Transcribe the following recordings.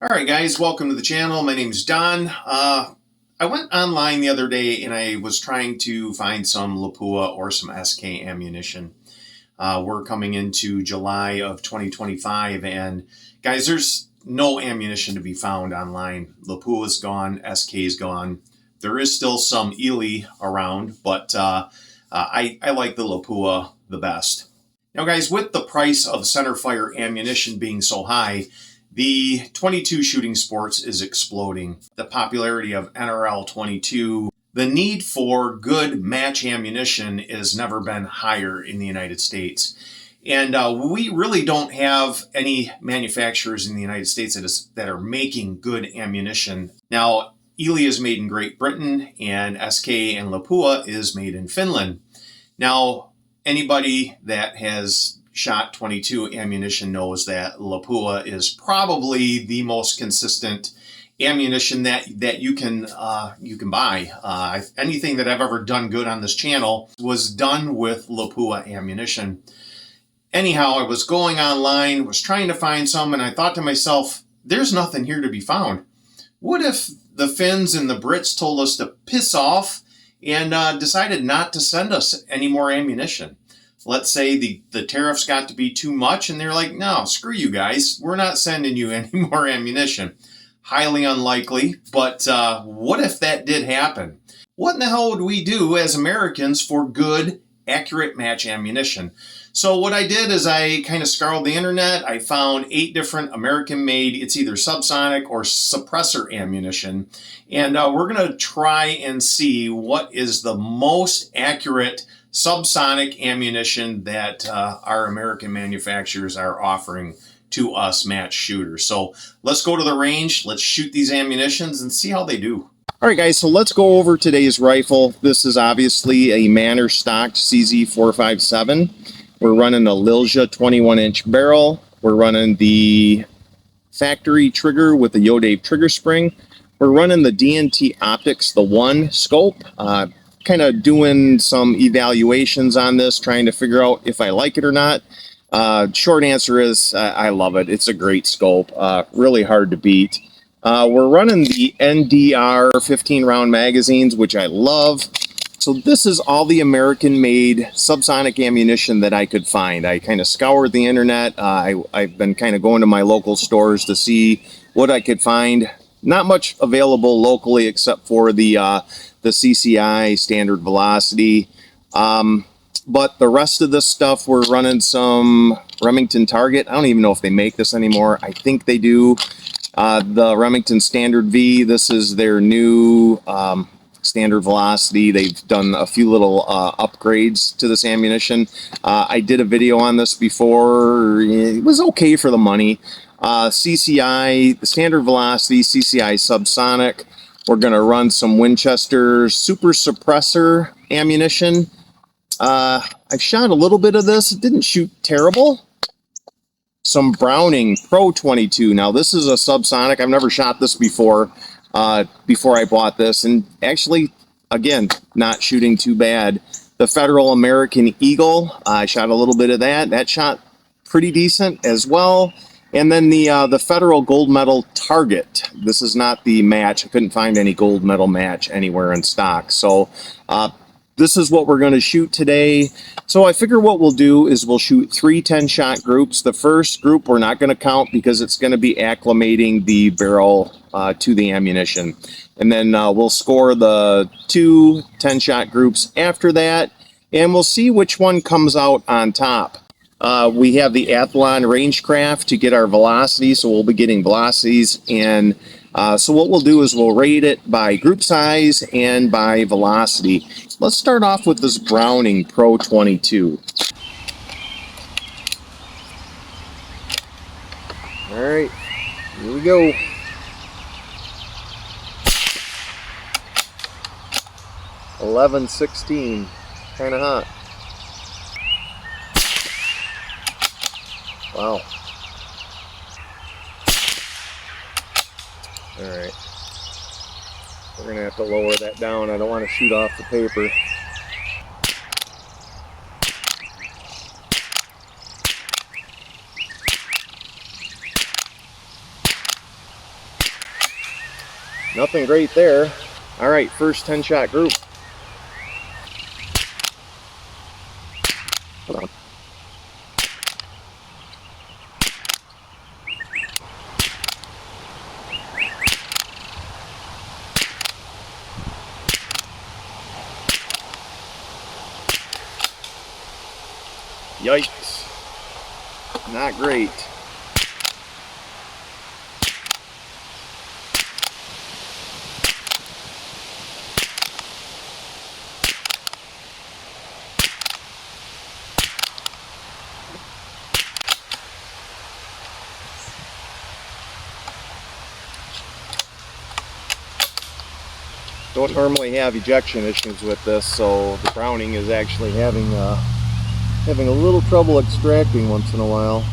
Alright guys, welcome to the channel. My name is Don. I went online the other day and I was trying to find some Lapua or some SK ammunition. We're coming into July of 2025 and guys, there's no ammunition to be found online. Lapua is gone, SK is gone. There is still some Eley around, but I like the Lapua the best. Now guys, with the price of centerfire ammunition being so high, the 22 shooting sports is exploding. The popularity of NRL 22, the need for good match ammunition has never been higher in the United States. And we really don't have any manufacturers in the United States that are making good ammunition. Now, Eley is made in Great Britain and SK and Lapua is made in Finland. Now, anybody that has shot 22 ammunition knows that Lapua is probably the most consistent ammunition that you can buy. Anything that I've ever done good on this channel was done with Lapua ammunition. Anyhow, I was going online, was trying to find some, and I thought to myself, there's nothing here to be found. What if the Finns and the Brits told us to piss off and decided not to send us any more ammunition? Let's say the tariffs got to be too much and they're like, no, screw you guys. We're not sending you any more ammunition. Highly unlikely, but what if that did happen? What in the hell would we do as Americans for good, accurate match ammunition? So what I did is I kind of scoured the internet. I found 8 different American-made, it's either subsonic or suppressor ammunition. And we're going to try and see what is the most accurate subsonic ammunition that our American manufacturers are offering to us match shooters. So let's go to the range, let's shoot these ammunitions and see how they do. Alright guys, so let's go over today's rifle. This is obviously a Manor stocked CZ457. We're running a Lilja 21-inch barrel. We're running the factory trigger with the Yodave trigger spring. We're running the DNT Optics, the 1 scope. Kind of doing some evaluations on this, trying to figure out if I like it or not. Short answer is I love it. It's a great scope, really hard to beat. We're running the NDR 15-round magazines, which I love. So this is all the American-made subsonic ammunition that I could find. I kind of scoured the internet. I've been kind of going to my local stores to see what I could find. Not much available locally except for the CCI standard velocity. But the rest of this stuff, we're running some Remington Target. I don't even know if they make this anymore. I think they do. The Remington Standard V, this is their new standard velocity. They've done a few little upgrades to this ammunition. I did a video on this before. It was okay for the money. CCI, the standard velocity, CCI subsonic. We're going to run some Winchester super suppressor ammunition. I've shot a little bit of this. It didn't shoot terrible. Some Browning Pro 22. Now this is a subsonic. I've never shot this before I bought this. And actually, again, not shooting too bad. The Federal American Eagle. I shot a little bit of that. That shot pretty decent as well. And then the Federal Gold Medal Target. This is not the match. I couldn't find any gold medal match anywhere in stock. So this is what we're going to shoot today. So I figure what we'll do is we'll shoot 3 10-shot groups. The first group we're not going to count because it's going to be acclimating the barrel to the ammunition. And then we'll score the 2 10-shot groups after that. And we'll see which one comes out on top. We have the Athlon Rangecraft to get our velocity, so we'll be getting velocities. And so what we'll do is we'll rate it by group size and by velocity. Let's start off with this Browning Pro 22. All right, here we go. $11.16, kind of hot. Wow. Alright. We're going to have to lower that down. I don't want to shoot off the paper. Nothing great there. All right, first 10-shot group. Hold on. Yikes. Not great. Don't normally have ejection issues with this, so the Browning is actually having a little trouble extracting once in a while.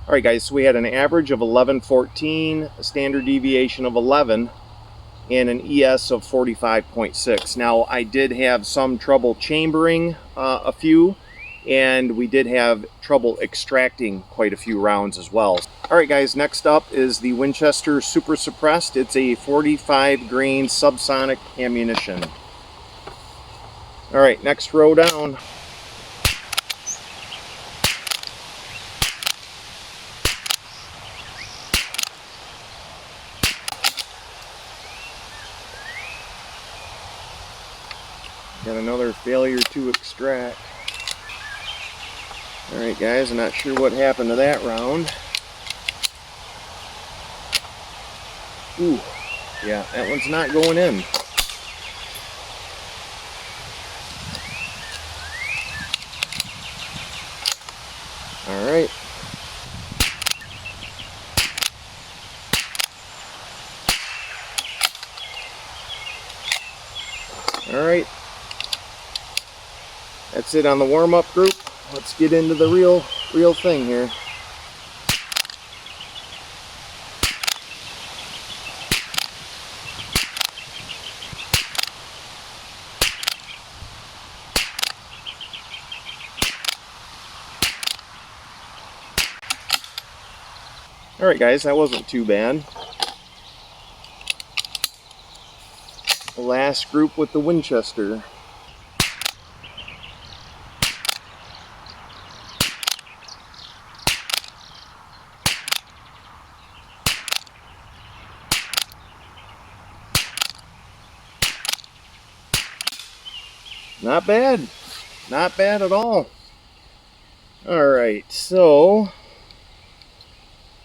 Alright guys, so we had an average of 11.14, a standard deviation of 11, and an ES of 45.6. Now I did have some trouble chambering a few, and we did have trouble extracting quite a few rounds as well. Alright guys, next up is the Winchester Super Suppressed. It's a 45 grain subsonic ammunition. Alright, next row down. Got another failure to extract. Alright guys, I'm not sure what happened to that round. Ooh, yeah, that one's not going in. Alright. Alright. That's it on the warm-up group. Let's get into the real thing here. Alright guys, that wasn't too bad. The last group with the Winchester. Not bad. Not bad at all. Alright, so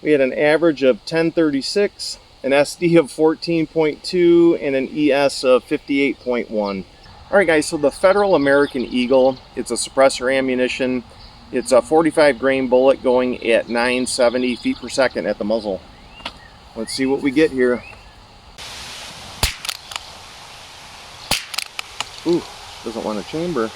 we had an average of 1036, an SD of 14.2, and an ES of 58.1. Alright guys, so the Federal American Eagle, it's a suppressor ammunition. It's a 45 grain bullet going at 970 feet per second at the muzzle. Let's see what we get here. Ooh, doesn't want to chamber.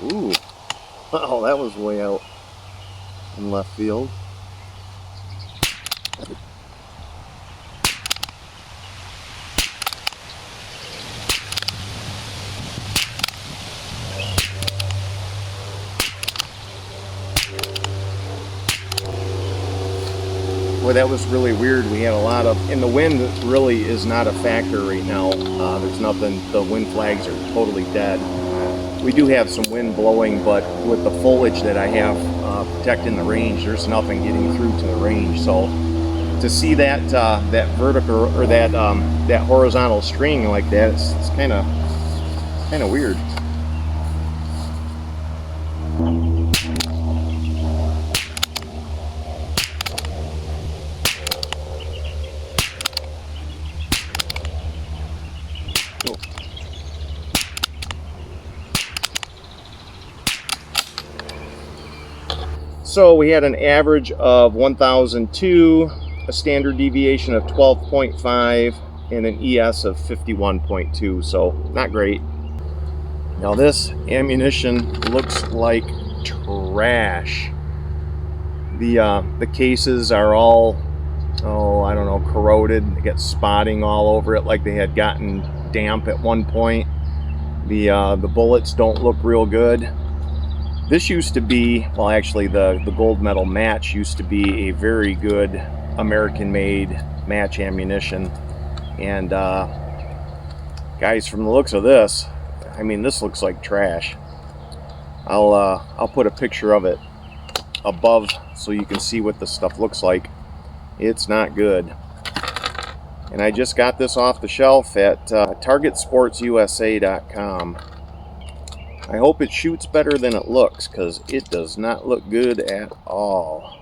Ooh, oh, that was way out in left field. Boy, that was really weird. We had a lot of, and the wind really is not a factor right now. There's nothing, the wind flags are totally dead. We do have some wind blowing, but with the foliage that I have protecting the range, there's nothing getting through to the range. So to see that that vertical or that horizontal string like that, it's kind of weird. So we had an average of 1002, a standard deviation of 12.5, and an ES of 51.2, so not great. Now this ammunition looks like trash. The cases are all, oh, I don't know, corroded. They get spotting all over it like they had gotten damp at one point. The bullets don't look real good. This used to be, well, actually the gold medal match used to be a very good American-made match ammunition. And guys, from the looks of this, I mean, this looks like trash. I'll put a picture of it above so you can see what this stuff looks like. It's not good. And I just got this off the shelf at targetsportsusa.com. I hope it shoots better than it looks, because it does not look good at all.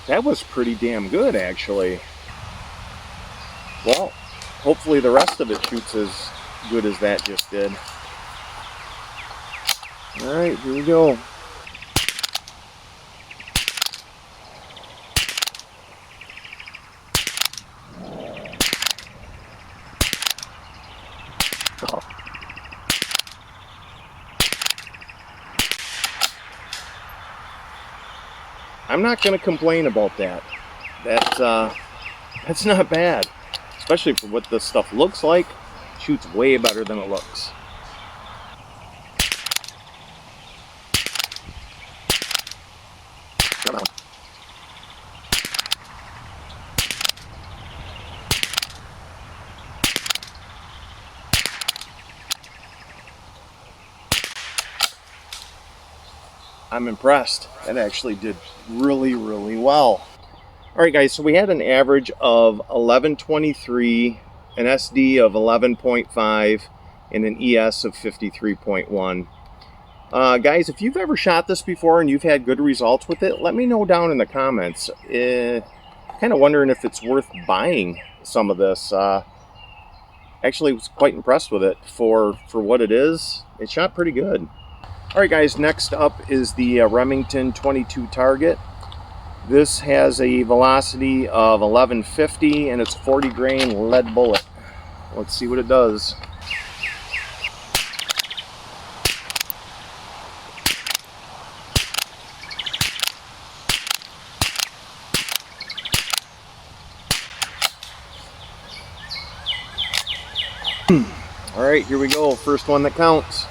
That was pretty damn good, actually. Well, hopefully the rest of it shoots as good as that just did. Alright, here we go. Oh. I'm not going to complain about that. That's not bad. Especially for what this stuff looks like. It shoots way better than it looks. I'm impressed. That actually did really, really well. Alright guys, so we had an average of 1123, an SD of 11.5, and an ES of 53.1. Guys, if you've ever shot this before and you've had good results with it, let me know down in the comments. Kind of wondering if it's worth buying some of this. Actually, was quite impressed with it for what it is. It shot pretty good. Alright guys, next up is the Remington 22 target. This has a velocity of 1150 and it's 40 grain lead bullet. Let's see what it does. Alright, here we go. First one that counts.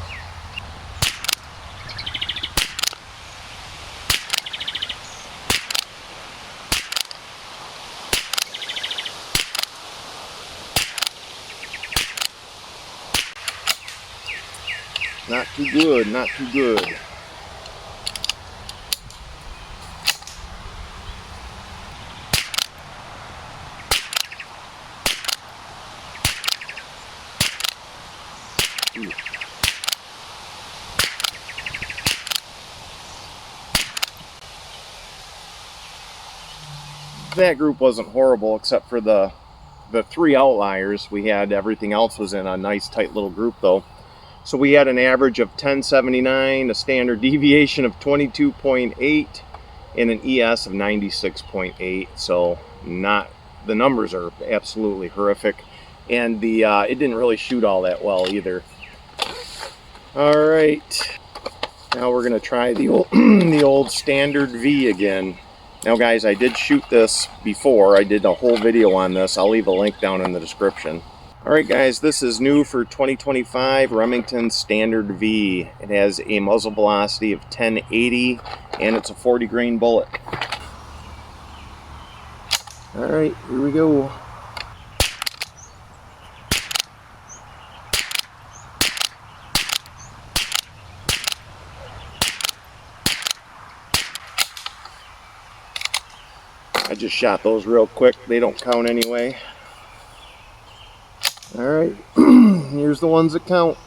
Not too good, not too good. Ooh. That group wasn't horrible except for the three outliers. We had everything else was in a nice tight little group though. So we had an average of 1079, a standard deviation of 22.8, and an ES of 96.8. So the numbers are absolutely horrific, and it didn't really shoot all that well either. All right, now we're gonna try the old the old standard V again. Now guys, I did shoot this before. I did a whole video on this. I'll leave a link down in the description. Alright guys, this is new for 2025 Remington Standard V. It has a muzzle velocity of 1080 and it's a 40 grain bullet. Alright, here we go. I just shot those real quick. They don't count anyway. Alright, here's the ones that count.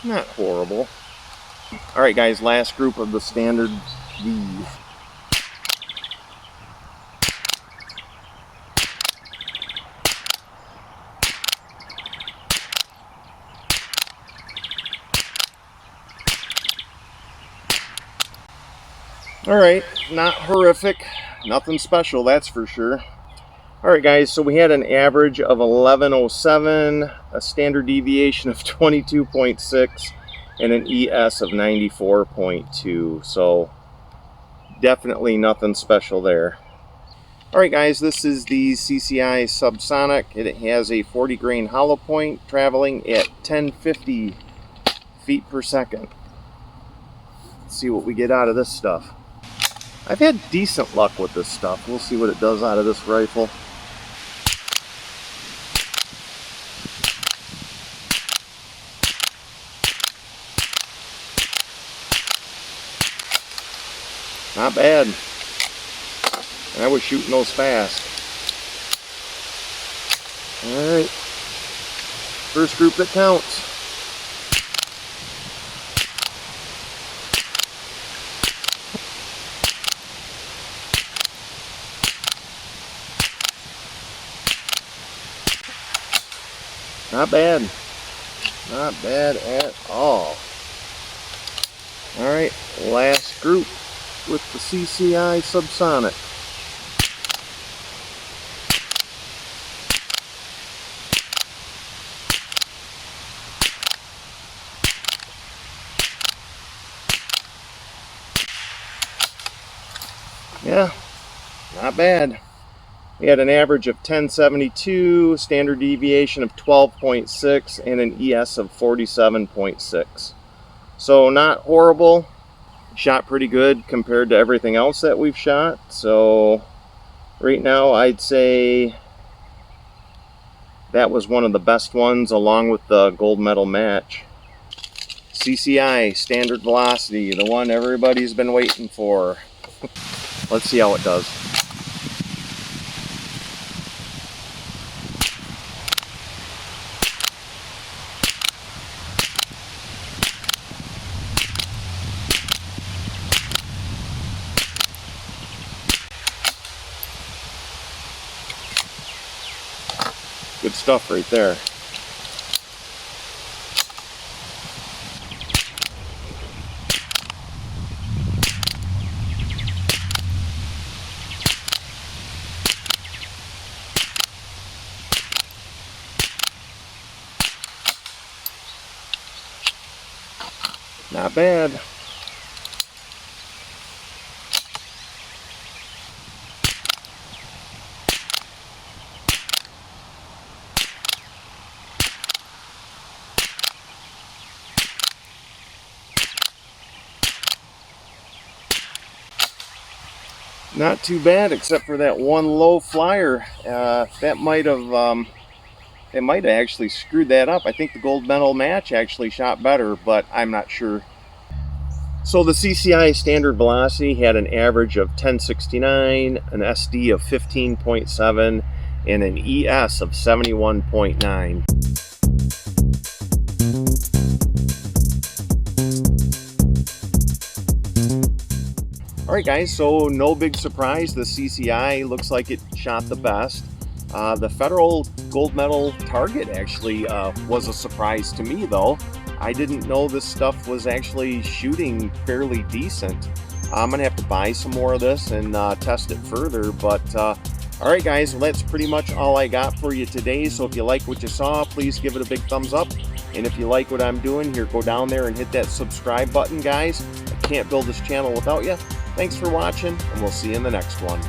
Not horrible. All right, guys, last group of the standard V. All right, not horrific, nothing special, that's for sure. All right, guys, so we had an average of 1107, a standard deviation of 22.6, and an ES of 94.2. So definitely nothing special there. All right, guys, this is the CCI Subsonic. It has a 40 grain hollow point traveling at 1050 feet per second. Let's see what we get out of this stuff. I've had decent luck with this stuff. We'll see what it does out of this rifle. Not bad. I was shooting those fast. Alright. First group that counts. Not bad. Not bad at all. Alright, last group with the CCI Subsonic. Yeah, not bad. We had an average of 1072, standard deviation of 12.6, and an ES of 47.6. So not horrible. Shot pretty good compared to everything else that we've shot. So right now I'd say that was one of the best ones, along with the gold medal match. CCI, standard velocity, the one everybody's been waiting for. Let's see how it does. Good stuff right there. Not bad. Not too bad, except for that one low flyer. That might have actually screwed that up. I think the gold medal match actually shot better, but I'm not sure. So the CCI standard velocity had an average of 1069, an SD of 15.7, and an ES of 71.9. Alright guys, so no big surprise, the CCI looks like it shot the best. The federal gold medal target actually was a surprise to me though. I didn't know this stuff was actually shooting fairly decent. I'm going to have to buy some more of this and test it further, but alright guys, well, that's pretty much all I got for you today. So if you like what you saw, please give it a big thumbs up. And if you like what I'm doing here, go down there and hit that subscribe button, guys. I can't build this channel without you. Thanks for watching, and we'll see you in the next one.